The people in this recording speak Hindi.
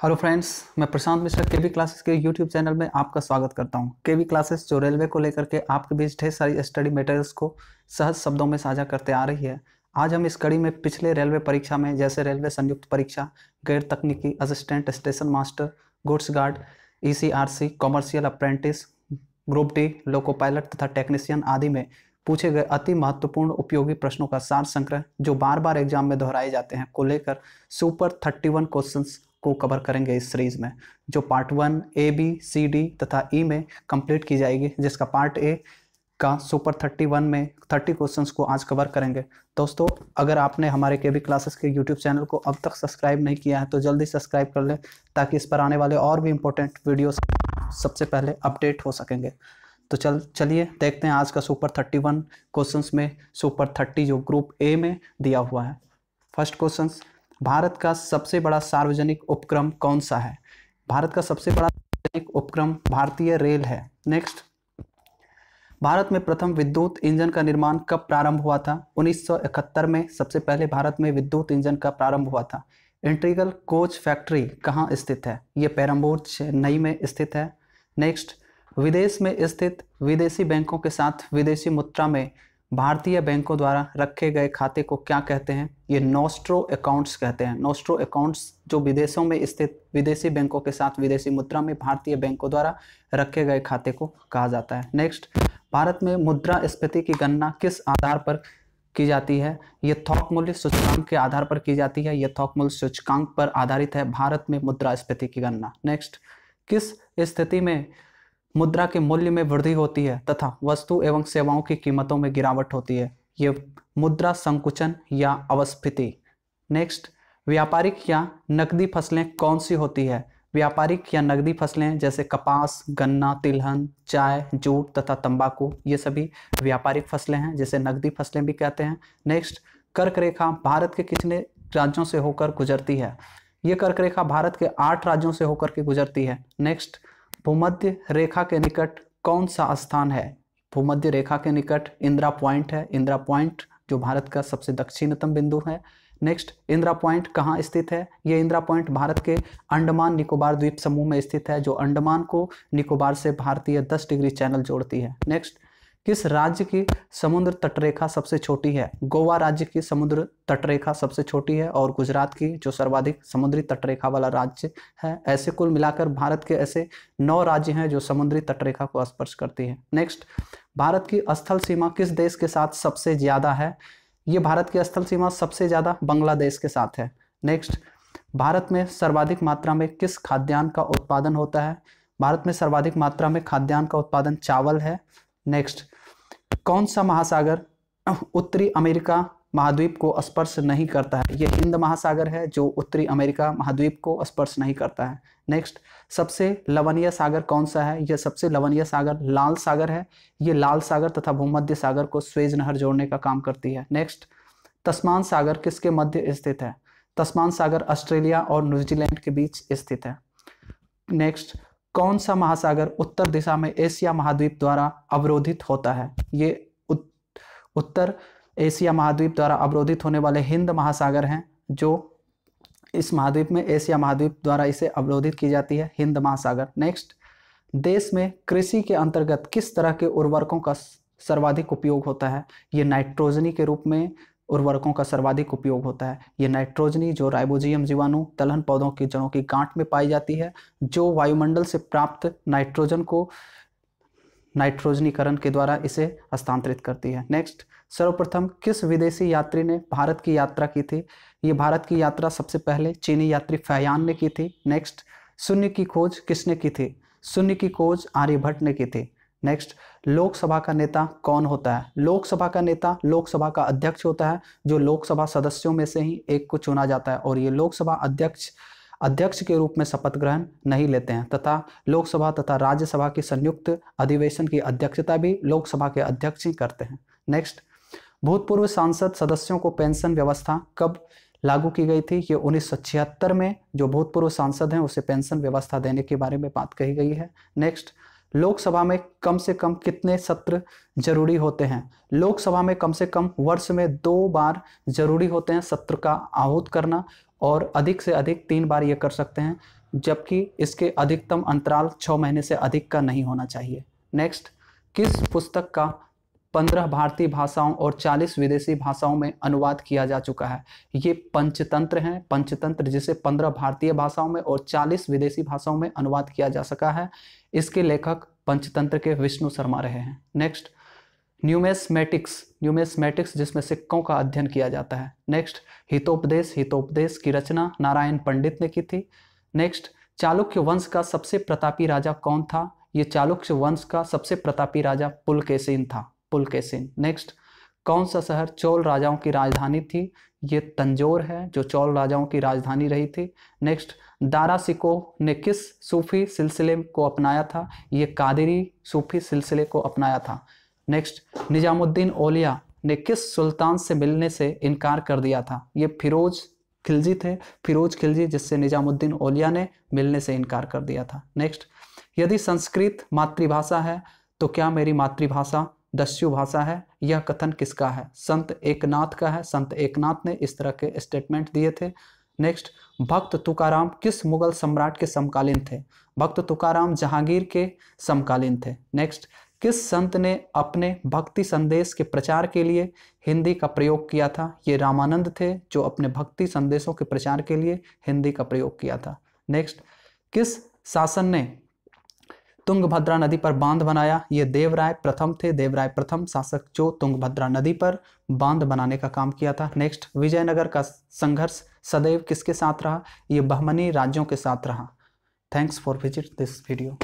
हेलो फ्रेंड्स, मैं प्रशांत मिश्रा केवी क्लासेस के यूट्यूब चैनल में आपका स्वागत करता हूं। केवी क्लासेस जो रेलवे को लेकर के आपके बीच ढेर सारी स्टडी मटेरियल्स को सहज शब्दों में साझा करते आ रही है। आज हम इस कड़ी में पिछले रेलवे परीक्षा में जैसे रेलवे संयुक्त परीक्षा, गैर तकनीकी assistant station master, goods guard, ECRC, commercial apprentice, group D, loco pilot तथा टेक्नीशियन आदि में पूछे गए अति महत्वपूर्ण उपयोगी प्रश्नों का सार संग्रह जो बार बार एग्जाम में दोहराए जाते हैं को लेकर सुपर 31 क्वेश्चंस को कवर करेंगे इस सीरीज में, जो part 1 A, B, C, D तथा E में कंप्लीट की जाएगी, जिसका पार्ट A का सुपर 31 में 30 क्वेश्चंस को आज कवर करेंगे। दोस्तों, अगर आपने हमारे केवी क्लासेस के यूट्यूब चैनल को अब तक सब्सक्राइब नहीं किया है तो जल्दी सब्सक्राइब कर लें, ताकि इस पर आने वाले और भी इंपॉर्टेंट वीडियोस सबसे पहले अपडेट हो सकेंगे। तो चलिए देखते हैं आज का सुपर 31 क्वेश्चंस में सुपर 30 जो ग्रुप A में दिया हुआ है। फर्स्ट क्वेश्चन, भारत का सबसे बड़ा सार्वजनिक उपक्रम कौन सा है? भारत का सबसे बड़ा सार्वजनिक उपक्रम भारतीय रेल है। नेक्स्ट, भारत में प्रथम विद्युत इंजन का निर्माण कब प्रारंभ हुआ था? 1971 में सबसे पहले भारत में विद्युत इंजन का प्रारंभ हुआ था। इंटीग्रल कोच फैक्ट्री कहाँ स्थित है? ये पेरम्बूर चेन्नई में स्थित है। नेक्स्ट, विदेश में स्थित विदेशी बैंकों के साथ विदेशी मुद्रा में भारतीय बैंकों द्वारा रखे गए खाते को क्या कहते हैं? ये नोस्ट्रो अकाउंट्स कहते हैं। नोस्ट्रो अकाउंट्स जो विदेशों में स्थित विदेशी बैंकों के साथ विदेशी मुद्रा में भारतीय बैंकों द्वारा रखे गए खाते को कहा जाता है। नेक्स्ट, भारत में मुद्रास्फीति की गणना किस आधार पर की जाती है? ये थोक मूल्य सूचकांक के आधार पर की जाती है। ये थोक मूल्य सूचकांक पर आधारित है भारत में मुद्रास्फीति की गणना। नेक्स्ट, किस स्थिति में मुद्रा के मूल्य में वृद्धि होती है तथा वस्तु एवं सेवाओं की कीमतों में गिरावट होती है? ये मुद्रा संकुचन या अवस्फीति। नेक्स्ट, व्यापारिक या नकदी फसलें कौन सी होती है? व्यापारिक या नकदी फसलें जैसे कपास, गन्ना, तिलहन, चाय, जूट तथा तंबाकू, ये सभी व्यापारिक फसलें हैं, जिसे नकदी फसलें भी कहते हैं। नेक्स्ट, कर्क रेखा भारत के कितने राज्यों से होकर गुजरती है? ये कर्क रेखा भारत के 8 राज्यों से होकर के गुजरती है। नेक्स्ट, भूमध्य रेखा के निकट कौन सा स्थान है? भूमध्य रेखा के निकट इंदिरा पॉइंट है। इंदिरा पॉइंट जो भारत का सबसे दक्षिणतम बिंदु है। नेक्स्ट, इंदिरा पॉइंट कहाँ स्थित है? ये इंदिरा पॉइंट भारत के अंडमान निकोबार द्वीप समूह में स्थित है, जो अंडमान को निकोबार से भारतीय 10 डिग्री चैनल जोड़ती है। नेक्स्ट, किस राज्य की समुद्र तटरेखा सबसे छोटी है? गोवा राज्य की समुद्र तटरेखा सबसे छोटी है और गुजरात की जो सर्वाधिक समुद्री तटरेखा वाला राज्य है। ऐसे कुल मिलाकर भारत के ऐसे 9 राज्य हैं जो समुद्री तटरेखा को स्पर्श करती है। नेक्स्ट, भारत की स्थल सीमा किस देश के साथ सबसे ज्यादा है? ये भारत की स्थल सीमा सबसे ज्यादा बांग्लादेश के साथ है। नेक्स्ट, भारत में सर्वाधिक मात्रा में किस खाद्यान्न का उत्पादन होता है? भारत में सर्वाधिक मात्रा में खाद्यान्न का उत्पादन चावल है। नेक्स्ट, कौन सा महासागर उत्तरी अमेरिका महाद्वीप को स्पर्श नहीं करता है? ये हिंद महासागर है जो उत्तरी अमेरिका महाद्वीप को स्पर्श नहीं करता है। नेक्स्ट, सबसे लवणीय सागर कौन सा है? यह सबसे लवणीय सागर लाल सागर है। ये लाल सागर तथा भूमध्य सागर को स्वेज नहर जोड़ने का काम करती है। नेक्स्ट, तस्मान सागर किसके मध्य स्थित है? तस्मान सागर ऑस्ट्रेलिया और न्यूजीलैंड के बीच स्थित है। नेक्स्ट, कौन सा महासागर उत्तर दिशा में एशिया महाद्वीप द्वारा अवरोधित होता है? ये उत्तर एशिया महाद्वीप द्वारा अवरोधित होने वाले हिंद महासागर हैं, जो इस महाद्वीप में एशिया महाद्वीप द्वारा इसे अवरोधित की जाती है, हिंद महासागर। नेक्स्ट, देश में कृषि के अंतर्गत किस तरह के उर्वरकों का सर्वाधिक उपयोग होता है? ये नाइट्रोजनी के रूप में उर्वरकों का सर्वाधिक उपयोग होता है। ये नाइट्रोजनी जो राइबोजियम जीवाणु दलहन पौधों की जड़ों की गांठ में पाई जाती है, जो वायुमंडल से प्राप्त नाइट्रोजन को नाइट्रोजनीकरण के द्वारा इसे हस्तांतरित करती है। नेक्स्ट, सर्वप्रथम किस विदेशी यात्री ने भारत की यात्रा की थी? ये भारत की यात्रा सबसे पहले चीनी यात्री फैयान ने की थी। नेक्स्ट, शून्य की खोज किसने की थी? शून्य की खोज आर्यभट्ट ने की थी। नेक्स्ट, लोकसभा का नेता कौन होता है? लोकसभा का नेता लोकसभा का अध्यक्ष होता है, जो लोकसभा सदस्यों में से ही एक को चुना जाता है, और ये लोकसभा अध्यक्ष के रूप में शपथ ग्रहण नहीं लेते हैं, तथा लोकसभा तथा राज्यसभा की संयुक्त अधिवेशन की अध्यक्षता भी लोकसभा के अध्यक्ष ही करते हैं। नेक्स्ट, भूतपूर्व सांसद सदस्यों को पेंशन व्यवस्था कब लागू की गई थी? ये 1976 में जो भूतपूर्व सांसद हैं उसे पेंशन व्यवस्था देने के बारे में बात कही गई है। नेक्स्ट, लोकसभा में कम से कम कितने सत्र जरूरी होते हैं? लोकसभा में कम से कम वर्ष में 2 बार जरूरी होते हैं सत्र का आहूत करना, और अधिक से अधिक 3 बार ये कर सकते हैं। जबकि इसके अधिकतम अंतराल 6 महीने से अधिक का नहीं होना चाहिए। नेक्स्ट, किस पुस्तक का 15 भारतीय भाषाओं और 40 विदेशी भाषाओं में अनुवाद किया जा चुका है? ये पंचतंत्र हैं, पंचतंत्र जिसे 15 भारतीय भाषाओं में और 40 विदेशी भाषाओं में अनुवाद किया जा सका है। इसके लेखक पंचतंत्र के विष्णु शर्मा रहे हैं। नेक्स्ट, न्यूमेस्मेटिक्स, न्यूमेस्मेटिक्स जिसमें सिक्कों का अध्ययन किया जाता है। नेक्स्ट, हितोपदेश, हितोपदेश की रचना नारायण पंडित ने की थी। नेक्स्ट, चालुक्य वंश का सबसे प्रतापी राजा कौन था? ये चालुक्य वंश का सबसे प्रतापी राजा पुलकेशिन था, पुलकेशिन। नेक्स्ट, कौन सा शहर चोल राजाओं की राजधानी थी? ये तंजौर है, जो चोल राजाओं की राजधानी रही थी। नेक्स्ट, दारा शिकोह ने किस सूफी सिलसिले को अपनाया था? ये कादिरी सूफी सिलसिले को अपनाया था। नेक्स्ट, निजामुद्दीन औलिया ने किस सुल्तान से मिलने से इनकार कर दिया था? ये फिरोज खिलजी थे, फिरोज खिलजी, जिससे निजामुद्दीन औलिया ने मिलने से इनकार कर दिया था। नेक्स्ट, यदि संस्कृत मातृभाषा है तो क्या मेरी मातृभाषा दस्यु भाषा है? यह कथन किसका है? संत एकनाथ का है। संत एकनाथ ने इस तरह के स्टेटमेंट दिए थे। नेक्स्ट, भक्त तुकाराम किस मुगल सम्राट के समकालीन थे? भक्त तुकाराम जहांगीर के समकालीन थे। नेक्स्ट, किस संत ने अपने भक्ति संदेश के प्रचार के लिए हिंदी का प्रयोग किया था? ये रामानंद थे, जो अपने भक्ति संदेशों के प्रचार के लिए हिंदी का प्रयोग किया था। नेक्स्ट, किस शासन ने तुंगभद्रा नदी पर बांध बनाया? ये देवराय प्रथम थे, देवराय प्रथम शासक, जो तुंगभद्रा नदी पर बांध बनाने का काम किया था। नेक्स्ट, विजयनगर का संघर्ष सदैव किसके साथ रहा? ये बहमनी राज्यों के साथ रहा। Thanks for visit this video.